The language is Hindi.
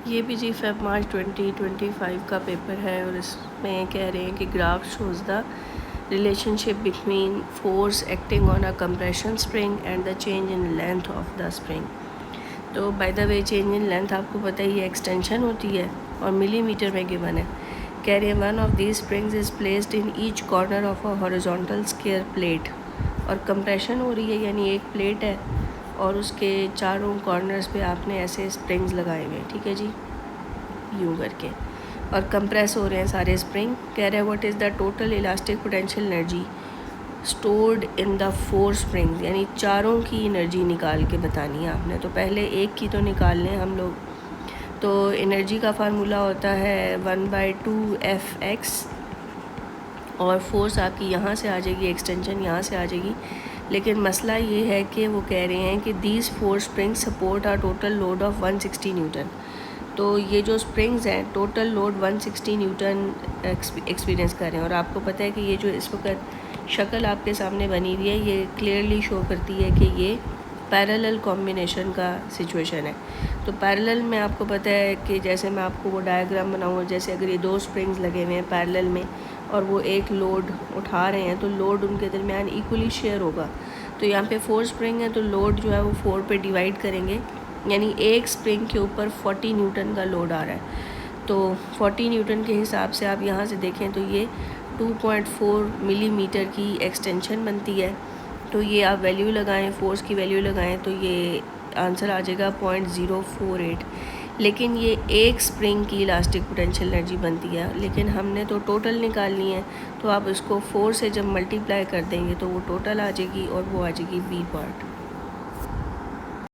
ये भी जी फेब मार्च 2025 का पेपर है और इसमें कह रहे हैं कि graph shows the relationship between force acting on a compression spring and the change in length of the spring. तो by the way change in length आपको पता ही है एक्सटेंशन होती है और मिलीमीटर में गिवन है। कह रहे हैं one of these springs is placed in each corner of a horizontal square plate. और कंप्रेशन हो रही है यानी एक प्लेट है और उसके चारों कॉर्नर्स पे आपने ऐसे स्प्रिंग्स लगाए हुए हैं, ठीक है जी, यूँ करके, और कंप्रेस हो रहे हैं सारे स्प्रिंग। कह रहे हैं what is the total elastic potential energy stored in the four springs, यानी चारों की एनर्जी निकाल के बतानी है आपने। तो पहले एक की तो निकाल लें हम लोग। तो एनर्जी का फार्मूला होता है 1/2Fx और फोर्स आपकी यहाँ से आ जाएगी, एक्सटेंशन यहाँ से आ जाएगी। लेकिन मसला ये है कि वो कह रहे हैं कि these four spring support a total load of 160 newton. तो ये जो स्प्रिंग्स हैं टोटल लोड 160 न्यूटन एक्सपीरियंस कर रहे हैं। और आपको पता है कि ये जो इस वक्त शक्ल आपके सामने बनी हुई है ये क्लियरली शो करती है कि ये पैरेलल कॉम्बिनेशन का सिचुएशन है। तो पैरेलल में आपको पता है कि जैसे मैं आपको वो डायग्राम बनाऊँ, जैसे अगर ये दो स्प्रिंग्स लगे हुए हैं पैरेलल में और वो एक लोड उठा रहे हैं तो लोड उनके दरमियान इक्वली शेयर होगा। तो यहाँ पे 4 स्प्रिंग है तो लोड जो है वो 4 पे डिवाइड करेंगे, यानी एक स्प्रिंग के ऊपर 40 न्यूटन का लोड आ रहा है। तो 40 न्यूटन के हिसाब से आप यहाँ से देखें तो ये 2.4 मिलीमीटर की एक्सटेंशन बनती है। तो ये आप वैल्यू लगाएं, फोर्स की वैल्यू लगाएं तो ये आंसर आ जाएगा 0.048। लेकिन ये एक स्प्रिंग की इलास्टिक पोटेंशियल एनर्जी बनती है, लेकिन हमने तो टोटल निकालनी है। तो आप इसको 4 से जब मल्टीप्लाई कर देंगे तो वो टोटल आ जाएगी और वो आ जाएगी बी पार्ट।